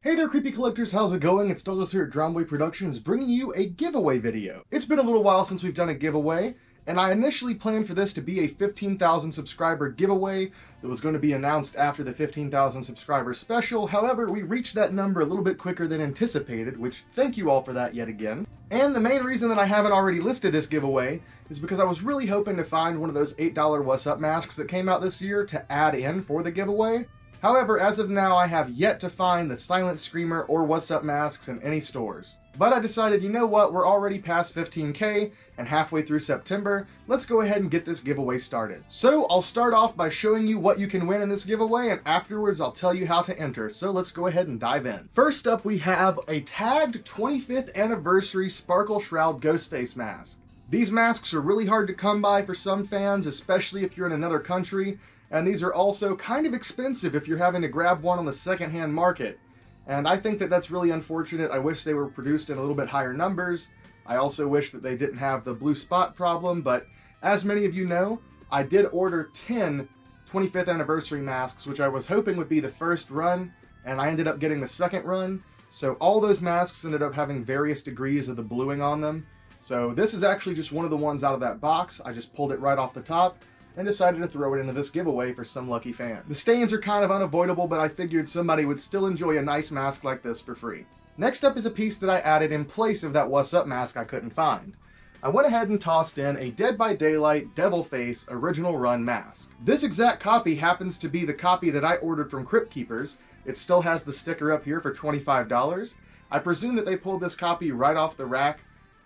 Hey there, creepy collectors, how's it going? It's Douglas here at Drownboy Productions bringing you a giveaway video. It's been a little while since we've done a giveaway, and I initially planned for this to be a 15,000 subscriber giveaway that was going to be announced after the 15,000 subscriber special. However, we reached that number a little bit quicker than anticipated, which thank you all for that yet again. And the main reason that I haven't already listed this giveaway is because I was really hoping to find one of those $8 What's Up masks that came out this year to add in for the giveaway. However, as of now, I have yet to find the Silent Screamer or What's Up masks in any stores. But I decided, you know what, we're already past 15K and halfway through September, let's go ahead and get this giveaway started. So I'll start off by showing you what you can win in this giveaway, and afterwards I'll tell you how to enter. So let's go ahead and dive in. First up, we have a tagged 25th anniversary Sparkle Shroud Ghostface mask. These masks are really hard to come by for some fans, especially if you're in another country. And these are also kind of expensive if you're having to grab one on the secondhand market. And I think that that's really unfortunate. I wish they were produced in a little bit higher numbers. I also wish that they didn't have the blue spot problem, but as many of you know, I did order 10 25th anniversary masks, which I was hoping would be the first run, and I ended up getting the second run. So all those masks ended up having various degrees of the bluing on them. So this is actually just one of the ones out of that box. I just pulled it right off the top and decided to throw it into this giveaway for some lucky fan. The stains are kind of unavoidable, but I figured somebody would still enjoy a nice mask like this for free. Next up is a piece that I added in place of that What's Up mask I couldn't find. I went ahead and tossed in a Dead by Daylight Devil Face original run mask. This exact copy happens to be the copy that I ordered from Crypt Keepers. It still has the sticker up here for $25. I presume that they pulled this copy right off the rack,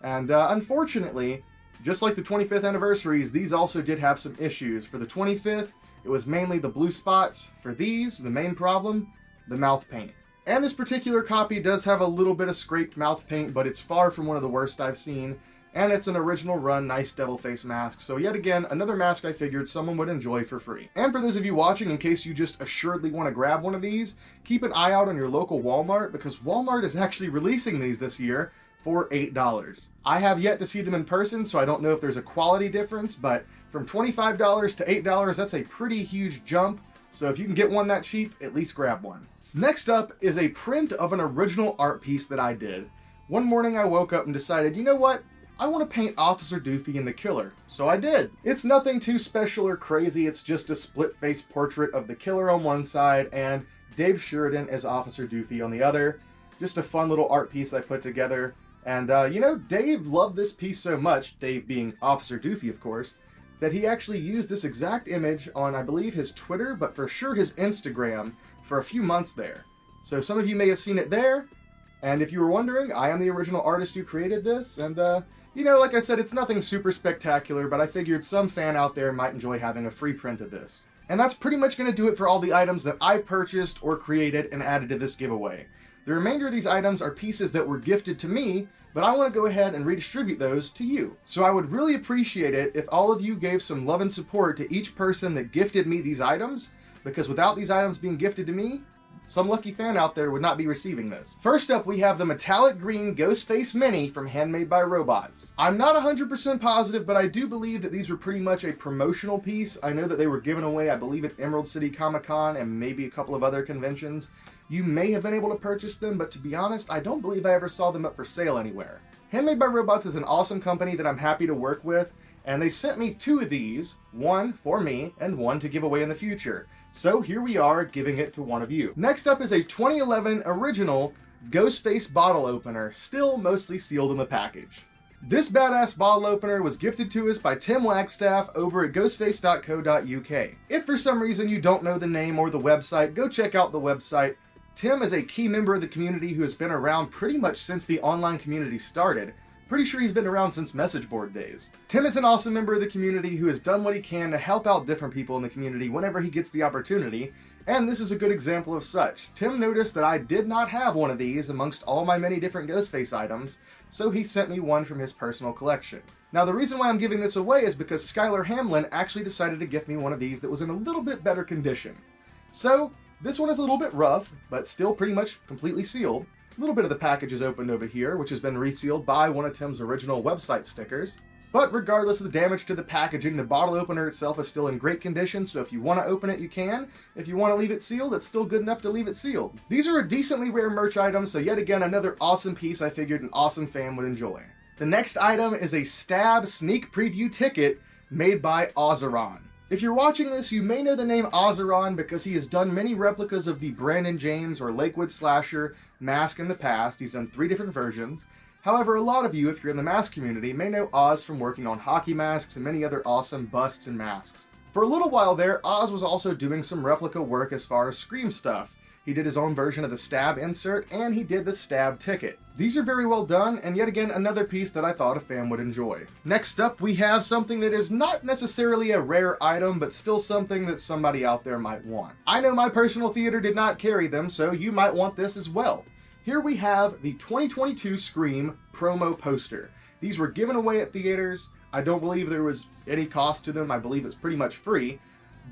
and unfortunately, just like the 25th anniversaries, these also did have some issues. For the 25th, it was mainly the blue spots. For these, the main problem, the mouth paint. And this particular copy does have a little bit of scraped mouth paint, but it's far from one of the worst I've seen. And it's an original run, nice devil face mask. So yet again, another mask I figured someone would enjoy for free. And for those of you watching, in case you just assuredly want to grab one of these, keep an eye out on your local Walmart, because Walmart is actually releasing these this year for $8. I have yet to see them in person, so I don't know if there's a quality difference, but from $25 to $8, that's a pretty huge jump. So if you can get one that cheap, at least grab one. Next up is a print of an original art piece that I did. One morning I woke up and decided, you know what? I want to paint Officer Doofy and the Killer. So I did. It's nothing too special or crazy. It's just a split-face portrait of the Killer on one side and Dave Sheridan as Officer Doofy on the other. Just a fun little art piece I put together. And, you know, Dave loved this piece so much, Dave being Officer Doofy, of course, that he actually used this exact image on, I believe, his Twitter, but for sure his Instagram, for a few months there. So some of you may have seen it there, and if you were wondering, I am the original artist who created this, and, you know, like I said, it's nothing super spectacular, but I figured some fan out there might enjoy having a free print of this. And that's pretty much going to do it for all the items that I purchased or created and added to this giveaway. The remainder of these items are pieces that were gifted to me, but I want to go ahead and redistribute those to you. So I would really appreciate it if all of you gave some love and support to each person that gifted me these items, because without these items being gifted to me, some lucky fan out there would not be receiving this. First up, we have the metallic green Ghostface Mini from Handmade by Robots. I'm not 100% positive, but I do believe that these were pretty much a promotional piece. I know that they were given away, I believe, at Emerald City Comic Con and maybe a couple of other conventions. You may have been able to purchase them, but to be honest, I don't believe I ever saw them up for sale anywhere. Handmade by Robots is an awesome company that I'm happy to work with, and they sent me 2 of these, one for me and one to give away in the future. So here we are, giving it to one of you. Next up is a 2011 original Ghostface bottle opener, still mostly sealed in the package. This badass bottle opener was gifted to us by Tim Wagstaff over at ghostface.co.uk. If for some reason you don't know the name or the website, go check out the website. Tim is a key member of the community who has been around pretty much since the online community started. Pretty sure he's been around since message board days. Tim is an awesome member of the community who has done what he can to help out different people in the community whenever he gets the opportunity, and this is a good example of such. Tim noticed that I did not have one of these amongst all my many different Ghostface items, so he sent me one from his personal collection. Now the reason why I'm giving this away is because Skylar Hamlin actually decided to gift me one of these that was in a little bit better condition. So, this one is a little bit rough, but still pretty much completely sealed. A little bit of the package is opened over here, which has been resealed by one of Tim's original website stickers. But regardless of the damage to the packaging, the bottle opener itself is still in great condition, so if you want to open it, you can. If you want to leave it sealed, it's still good enough to leave it sealed. These are a decently rare merch item, so yet again, another awesome piece I figured an awesome fan would enjoy. The next item is a Stab sneak preview ticket made by Ozeron. If you're watching this, you may know the name Ozeron because he has done many replicas of the Brandon James or Lakewood Slasher mask in the past. He's done 3 different versions. However, a lot of you, if you're in the mask community, may know Oz from working on hockey masks and many other awesome busts and masks. For a little while there, Oz was also doing some replica work as far as Scream stuff. He did his own version of the Stab insert, and he did the Stab ticket. These are very well done, and yet again, another piece that I thought a fan would enjoy. Next up, we have something that is not necessarily a rare item, but still something that somebody out there might want. I know my personal theater did not carry them, so you might want this as well. Here we have the 2022 Scream promo poster. These were given away at theaters. I don't believe there was any cost to them. I believe it's pretty much free.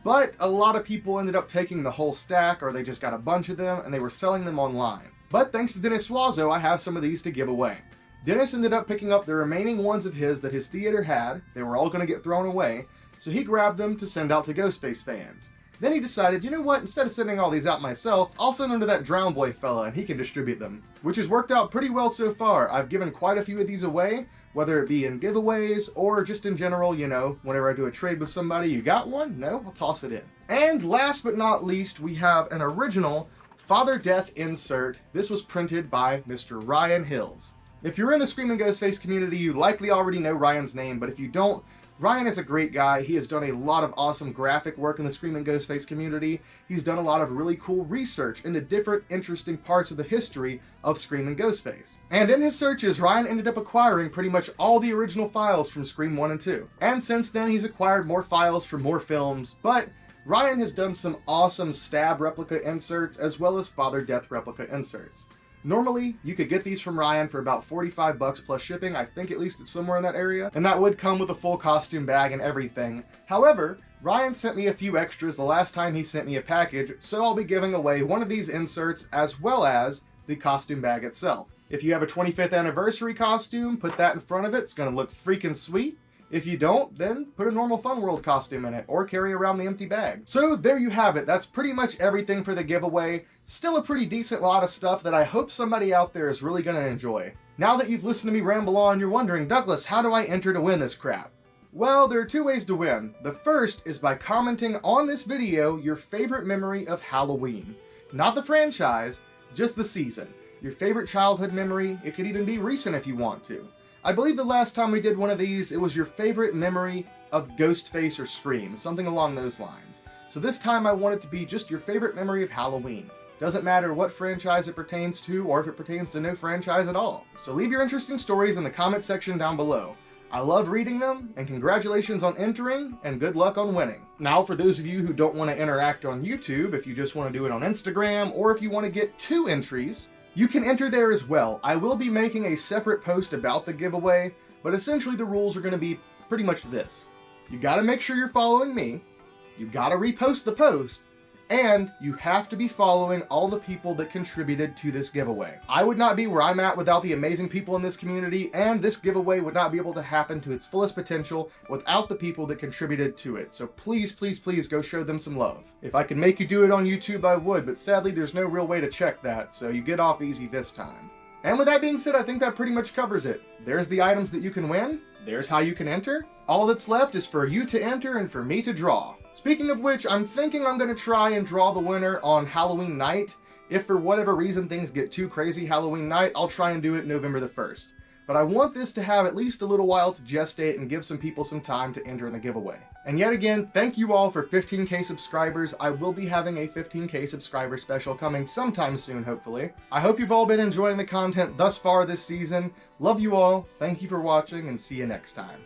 But a lot of people ended up taking the whole stack, or they just got a bunch of them, and they were selling them online. But thanks to Dennis Suazo, I have some of these to give away. Dennis ended up picking up the remaining ones of his that his theater had. They were all going to get thrown away, so he grabbed them to send out to Ghostface fans. Then he decided, you know what, instead of sending all these out myself, I'll send them to that Drown Boy fella and he can distribute them. Which has worked out pretty well so far. I've given quite a few of these away, whether it be in giveaways or just in general, you know, whenever I do a trade with somebody, you got one? No? I'll toss it in. And last but not least, we have an original Father Death insert. This was printed by Mr. Ryan Hills. If you're in the Scream and Ghostface community, you likely already know Ryan's name, but if you don't, Ryan is a great guy. He has done a lot of awesome graphic work in the Scream and Ghostface community. He's done a lot of really cool research into different interesting parts of the history of Scream and Ghostface. And in his searches, Ryan ended up acquiring pretty much all the original files from Scream 1 and 2. And since then, he's acquired more files from more films, but Ryan has done some awesome Stab replica inserts as well as Father Death replica inserts. Normally, you could get these from Ryan for about $45 plus shipping. I think at least it's somewhere in that area. And that would come with a full costume bag and everything. However, Ryan sent me a few extras the last time he sent me a package, so I'll be giving away one of these inserts as well as the costume bag itself. If you have a 25th anniversary costume, put that in front of it. It's going to look freaking sweet. If you don't, then put a normal Fun World costume in it, or carry around the empty bag. So there you have it. That's pretty much everything for the giveaway. Still a pretty decent lot of stuff that I hope somebody out there is really going to enjoy. Now that you've listened to me ramble on, you're wondering, Douglas, how do I enter to win this crap? Well, there are 2 ways to win. The first is by commenting on this video your favorite memory of Halloween. Not the franchise, just the season. Your favorite childhood memory. It could even be recent if you want to. I believe the last time we did one of these, it was your favorite memory of Ghostface or Scream, something along those lines. So this time I want it to be just your favorite memory of Halloween. Doesn't matter what franchise it pertains to, or if it pertains to no franchise at all. So leave your interesting stories in the comment section down below. I love reading them, and congratulations on entering, and good luck on winning. Now, for those of you who don't want to interact on YouTube, if you just want to do it on Instagram, or if you want to get 2 entries, you can enter there as well. I will be making a separate post about the giveaway, but essentially the rules are going to be pretty much this. You got to make sure you're following me, you got to repost the post, and you have to be following all the people that contributed to this giveaway. I would not be where I'm at without the amazing people in this community, and this giveaway would not be able to happen to its fullest potential without the people that contributed to it. So please, please, please go show them some love. If I could make you do it on YouTube, I would, but sadly there's no real way to check that, so you get off easy this time. And with that being said, I think that pretty much covers it. There's the items that you can win. There's how you can enter. All that's left is for you to enter and for me to draw. Speaking of which, I'm thinking I'm going to try and draw the winner on Halloween night. If for whatever reason things get too crazy Halloween night, I'll try and do it November the 1st. But I want this to have at least a little while to gestate and give some people some time to enter in the giveaway. And yet again, thank you all for 15K subscribers. I will be having a 15K subscriber special coming sometime soon, hopefully. I hope you've all been enjoying the content thus far this season. Love you all, thank you for watching, and see you next time.